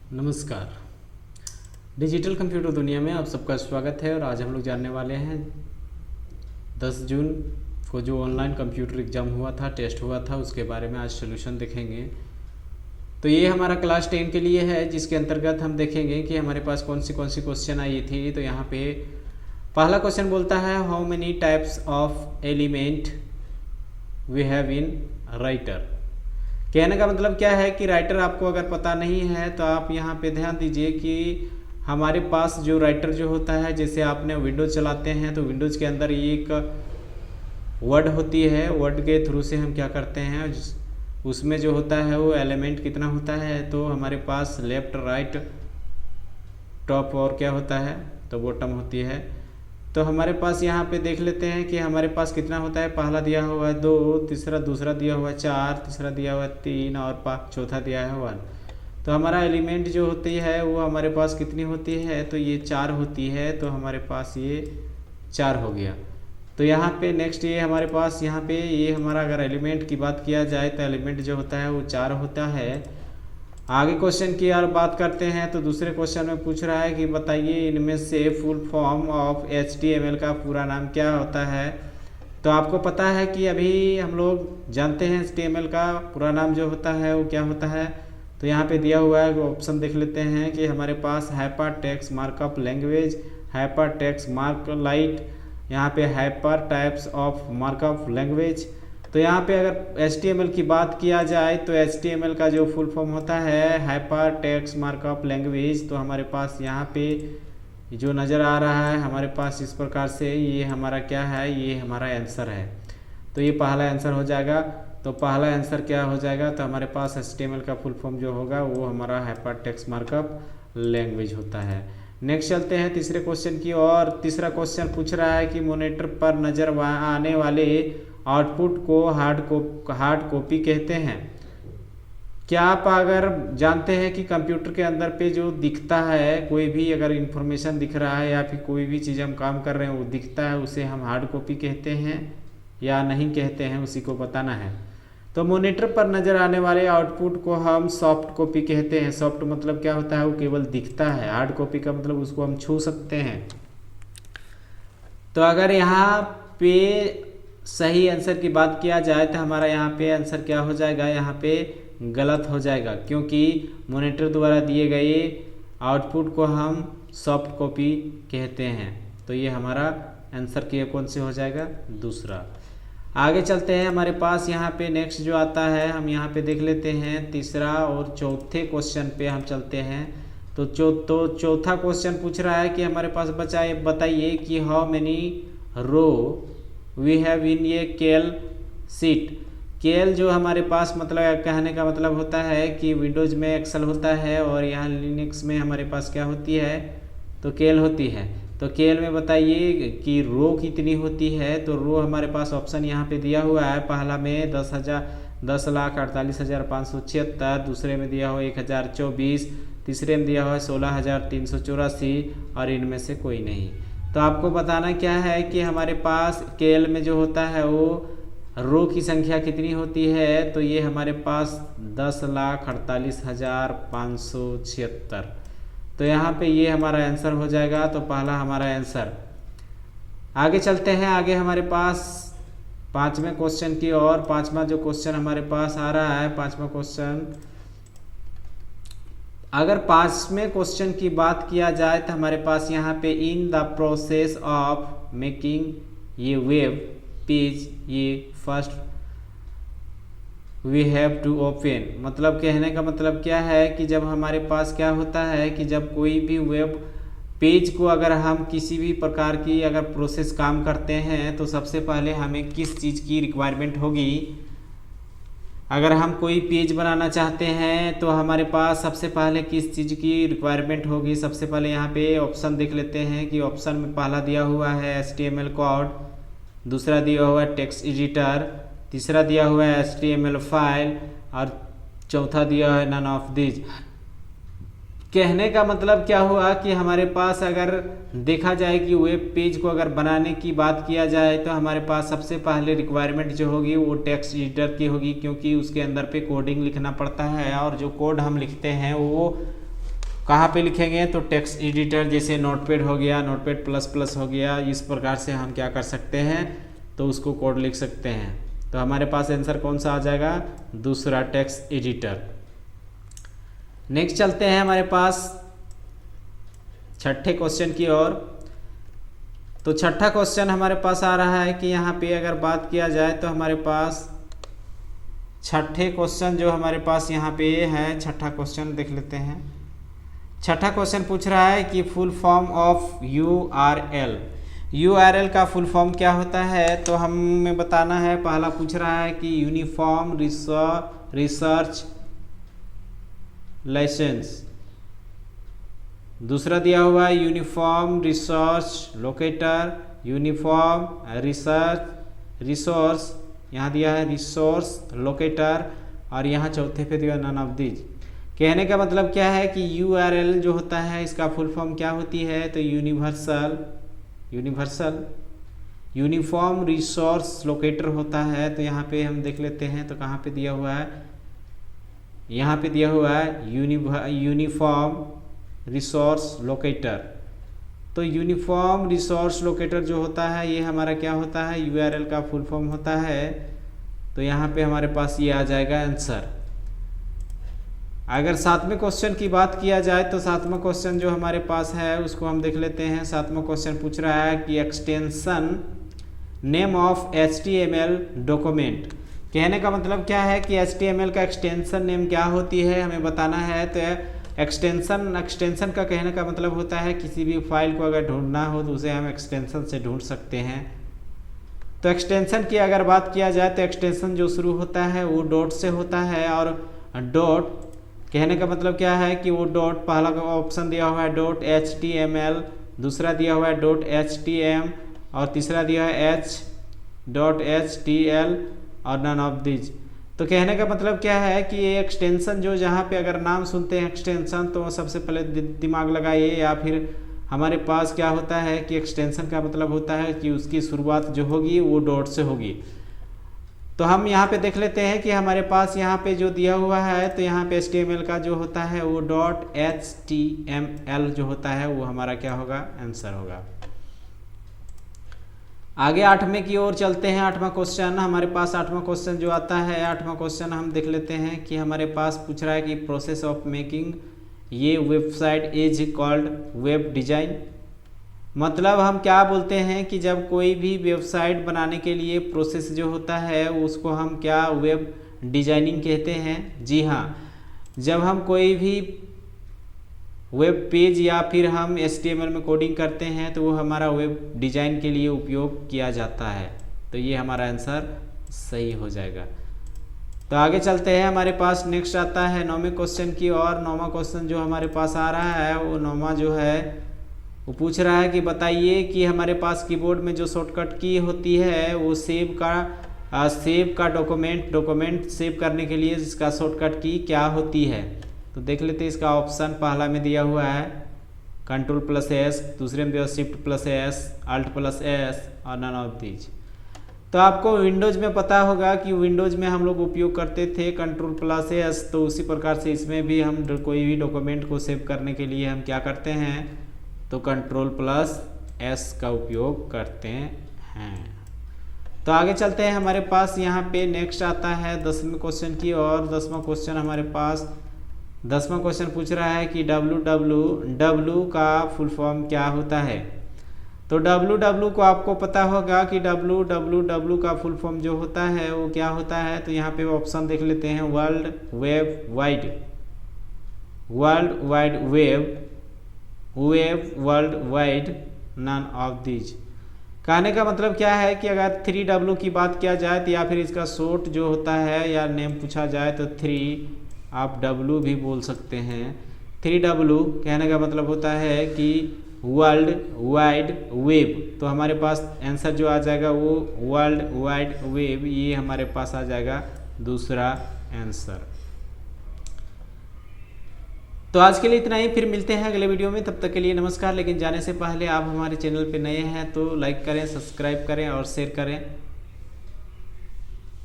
नमस्कार। Digital computer दुनिया में आप सबका स्वागत है और आज हम लोग जानने वाले हैं 10 जून को जो ऑनलाइन कंप्यूटर एग्ज़ाम हुआ था, टेस्ट हुआ था, उसके बारे में आज सोल्यूशन देखेंगे। तो ये हमारा क्लास 10 के लिए है, जिसके अंतर्गत हम देखेंगे कि हमारे पास कौन सी क्वेश्चन आई थी। तो यहाँ पे पहला क्वेश्चन बोलता है how many types of element we have in writer. कहने का मतलब क्या है कि राइटर आपको अगर पता नहीं है तो आप यहाँ पे ध्यान दीजिए कि हमारे पास जो राइटर जो होता है, जैसे आपने विंडोज़ चलाते हैं तो विंडोज़ के अंदर एक वर्ड होती है, वर्ड के थ्रू से हम क्या करते हैं, उसमें जो होता है वो एलिमेंट कितना होता है, तो हमारे पास लेफ्ट राइट टॉप और क्या होता है तो बॉटम होती है। तो हमारे पास यहाँ पे देख लेते हैं कि हमारे पास कितना होता है। पहला दिया हुआ है 2, दूसरा दिया हुआ है 4, तीसरा दिया हुआ है 3 और चौथा दिया है 1। तो हमारा एलिमेंट जो होती है वो हमारे पास कितनी होती है, तो ये 4 होती है। तो हमारे पास ये 4 हो गया। तो यहाँ पे नेक्स्ट ये हमारे पास यहाँ पे ये हमारा अगर एलिमेंट की बात किया जाए तो एलिमेंट जो होता है वो 4 होता है। आगे क्वेश्चन की यार बात करते हैं तो दूसरे क्वेश्चन में पूछ रहा है कि बताइए इनमें से फुल फॉर्म ऑफ HTML का पूरा नाम क्या होता है। तो आपको पता है कि अभी हम लोग जानते हैं HTML का पूरा नाम जो होता है वो क्या होता है। तो यहाँ पे दिया हुआ है, ऑप्शन देख लेते हैं कि हमारे पास hyper text markup language, hyper text मार्कलाइट, यहाँ पे hyper types of markup language. तो यहाँ पे अगर HTML की बात किया जाए तो HTML का जो फुल फॉर्म होता है हाइपर टेक्स्ट मार्कअप लैंग्वेज। तो हमारे पास यहाँ पे जो नज़र आ रहा है हमारे पास इस प्रकार से, ये हमारा क्या है, ये हमारा आंसर है। तो ये पहला आंसर हो जाएगा। तो पहला आंसर क्या हो जाएगा, तो हमारे पास HTML का फुल फॉर्म जो होगा वो हमारा हाइपर टेक्स्ट मार्कअप लैंग्वेज होता है। नेक्स्ट चलते हैं तीसरे क्वेश्चन की और तीसरा क्वेश्चन पूछ रहा है कि मॉनिटर पर नज़र आने वाले आउटपुट को हार्ड कॉपी कहते हैं। क्या आप अगर जानते हैं कि कंप्यूटर के अंदर पे जो दिखता है, कोई भी अगर इंफॉर्मेशन दिख रहा है या फिर कोई भी चीज़ हम काम कर रहे हैं वो दिखता है, उसे हम हार्ड कॉपी कहते हैं या नहीं कहते हैं, उसी को बताना है। तो मॉनिटर पर नज़र आने वाले आउटपुट को हम सॉफ्ट कॉपी कहते हैं। सॉफ्ट मतलब क्या होता है, वो केवल दिखता है। हार्ड कॉपी का मतलब उसको हम छू सकते हैं। तो अगर यहाँ पे सही आंसर की बात किया जाए तो हमारा यहाँ पे आंसर क्या हो जाएगा, यहाँ पे गलत हो जाएगा, क्योंकि मॉनिटर द्वारा दिए गए आउटपुट को हम सॉफ्ट कॉपी कहते हैं। तो ये हमारा आंसर की कौन से हो जाएगा, दूसरा। आगे चलते हैं, हमारे पास यहाँ पे नेक्स्ट जो आता है हम यहाँ पे देख लेते हैं तीसरा और चौथे क्वेश्चन पे हम चलते हैं। तो चौथा क्वेश्चन पूछ रहा है कि हमारे पास बताइए कि how many row we have in ये केल सीट। केल जो हमारे पास मतलब कहने का मतलब होता है कि विंडोज़ में एक्सेल होता है और यहाँ लिनक्स में हमारे पास क्या होती है, तो केल होती है। तो केल में बताइए कि रो कितनी होती है। तो रो हमारे पास ऑप्शन यहाँ पे दिया हुआ है। पहला में 10,48,576, दूसरे में दिया हुआ 1,024, तीसरे में दिया हुआ 16,384 और इनमें से कोई नहीं। तो आपको बताना क्या है कि हमारे पास केएल में जो होता है वो रो की संख्या कितनी होती है। तो ये हमारे पास 10,48,576। तो यहाँ पे ये हमारा आंसर हो जाएगा। तो पहला हमारा आंसर। आगे चलते हैं, आगे हमारे पास पांचवें क्वेश्चन की और पांचवा जो क्वेश्चन हमारे पास आ रहा है, पांचवा क्वेश्चन, अगर पांचवें क्वेश्चन की बात किया जाए तो हमारे पास यहाँ पे in the process of making ये वेब पेज ये first we have to open. मतलब कहने का मतलब क्या है कि जब हमारे पास क्या होता है कि जब कोई भी वेब पेज को अगर हम किसी भी प्रकार की अगर प्रोसेस काम करते हैं तो सबसे पहले हमें किस चीज़ की रिक्वायरमेंट होगी। अगर हम कोई पेज बनाना चाहते हैं तो हमारे पास सबसे पहले किस चीज़ की रिक्वायरमेंट होगी। सबसे पहले यहाँ पे ऑप्शन देख लेते हैं कि ऑप्शन में पहला दिया हुआ है HTML कोड, दूसरा दिया हुआ है टेक्स्ट एडिटर, तीसरा दिया हुआ है HTML फाइल और चौथा दिया है नन ऑफ दिस। कहने का मतलब क्या हुआ कि हमारे पास अगर देखा जाए कि वेब पेज को अगर बनाने की बात किया जाए तो हमारे पास सबसे पहले रिक्वायरमेंट जो होगी वो टेक्स्ट एडिटर की होगी, क्योंकि उसके अंदर पे कोडिंग लिखना पड़ता है और जो कोड हम लिखते हैं वो कहाँ पे लिखेंगे, तो टेक्स्ट एडिटर जैसे नोटपैड हो गया, नोटपैड प्लस प्लस हो गया, इस प्रकार से हम क्या कर सकते हैं, तो उसको कोड लिख सकते हैं। तो हमारे पास आंसर कौन सा आ जाएगा, दूसरा टेक्स्ट एडिटर। नेक्स्ट चलते हैं हमारे पास छठे क्वेश्चन की ओर। तो छठा क्वेश्चन हमारे पास आ रहा है कि यहाँ पे अगर बात किया जाए तो हमारे पास छठे क्वेश्चन जो हमारे पास यहाँ पे है, छठा क्वेश्चन देख लेते हैं। छठा क्वेश्चन पूछ रहा है कि full form of URL। URL का फुल फॉर्म क्या होता है, तो हमें बताना है। पहला पूछ रहा है कि यूनिफॉर्म रिसर्च लाइसेंस, दूसरा दिया हुआ है uniform research locator, uniform resource, यहाँ दिया है रिसोर्स लोकेटर, और यहाँ चौथे पे दिया नन ऑफ दीज। कहने का मतलब क्या है कि URL जो होता है इसका फुल फॉर्म क्या होती है, तो यूनिवर्सल यूनिफॉर्म रिसोर्स लोकेटर होता है। तो यहाँ पे हम देख लेते हैं, तो कहाँ पे दिया हुआ है, यहाँ पे दिया हुआ है यूनिफॉर्म रिसोर्स लोकेटर। तो यूनिफॉर्म रिसोर्स लोकेटर जो होता है ये हमारा क्या होता है, URL का फुल फॉर्म होता है। तो यहाँ पे हमारे पास ये आ जाएगा आंसर। अगर सातवें क्वेश्चन की बात किया जाए तो सातवां क्वेश्चन जो हमारे पास है उसको हम देख लेते हैं। सातवां क्वेश्चन पूछ रहा है कि extension name of HTML document. कहने का मतलब क्या है कि HTML का एक्सटेंशन नेम क्या होती है, हमें बताना है। तो एक्सटेंशन का कहने का मतलब होता है किसी भी फाइल को अगर ढूंढना हो तो उसे हम एक्सटेंशन से ढूंढ सकते हैं। तो एक्सटेंशन की अगर बात किया जाए तो एक्सटेंशन जो शुरू होता है वो डॉट से होता है, और डॉट कहने का मतलब क्या है कि वो डॉट, पहला का ऑप्शन दिया हुआ है .html, दूसरा दिया हुआ है .htm, और तीसरा दिया है h.htl और नन ऑफ दीज। तो कहने का मतलब क्या है कि ये एक्सटेंशन जो, जहाँ पे अगर नाम सुनते हैं एक्सटेंशन तो सबसे पहले दिमाग लगाइए, या फिर हमारे पास क्या होता है कि एक्सटेंशन का मतलब होता है कि उसकी शुरुआत जो होगी वो डॉट से होगी। तो हम यहाँ पे देख लेते हैं कि हमारे पास यहाँ पे जो दिया हुआ है, तो यहाँ पे HTML का जो होता है वो .html जो होता है वो हमारा क्या होगा, आंसर होगा। आगे आठवें की ओर चलते हैं। आठवां क्वेश्चन हमारे पास, आठवां क्वेश्चन जो आता है, आठवां क्वेश्चन हम देख लेते हैं कि हमारे पास पूछ रहा है कि प्रोसेस ऑफ मेकिंग ये website is called web design. मतलब हम क्या बोलते हैं कि जब कोई भी वेबसाइट बनाने के लिए प्रोसेस जो होता है उसको हम क्या, वेब डिजाइनिंग कहते हैं। जी हाँ, जब हम कोई भी वेब पेज या फिर हम HTML में कोडिंग करते हैं तो वो हमारा वेब डिजाइन के लिए उपयोग किया जाता है। तो ये हमारा आंसर सही हो जाएगा। तो आगे चलते हैं, हमारे पास नेक्स्ट आता है नौवें क्वेश्चन की। और नौवां क्वेश्चन जो हमारे पास आ रहा है वो नौवां जो है वो पूछ रहा है कि बताइए कि हमारे पास कीबोर्ड में जो शॉर्टकट की होती है वो सेव का डॉक्यूमेंट सेव करने के लिए इसका शॉर्टकट की क्या होती है। तो देख लेते हैं। इसका ऑप्शन पहला में दिया हुआ है Ctrl+S, दूसरे में दिया Shift+S, Alt+S और नन ऑफ दीज। तो आपको विंडोज में पता होगा कि विंडोज में हम लोग उपयोग करते थे Ctrl+S, तो उसी प्रकार से इसमें भी हम कोई भी डॉक्यूमेंट को सेव करने के लिए हम क्या करते हैं, तो Ctrl+S का उपयोग करते हैं। तो आगे चलते हैं, हमारे पास यहाँ पे नेक्स्ट आता है 10वें क्वेश्चन की। और 10वां क्वेश्चन हमारे पास, 10वां क्वेश्चन पूछ रहा है कि www का फुल फॉर्म क्या होता है। तो www को आपको पता होगा कि www का फुल फॉर्म जो होता है वो क्या होता है। तो यहाँ पे ऑप्शन देख लेते हैं, world wide none of these. कहने का मतलब क्या है कि अगर 3W की बात किया जाए तो, या फिर इसका शॉर्ट जो होता है या नेम पूछा जाए तो 3 आप W भी बोल सकते हैं। 3W कहने का मतलब होता है कि वर्ल्ड वाइड वेब। तो हमारे पास आंसर जो आ जाएगा वो वर्ल्ड वाइड वेब, ये हमारे पास आ जाएगा दूसरा आंसर। तो आज के लिए इतना ही, फिर मिलते हैं अगले वीडियो में। तब तक के लिए नमस्कार। लेकिन जाने से पहले आप हमारे चैनल पे नए हैं तो लाइक करें, सब्सक्राइब करें और शेयर करें।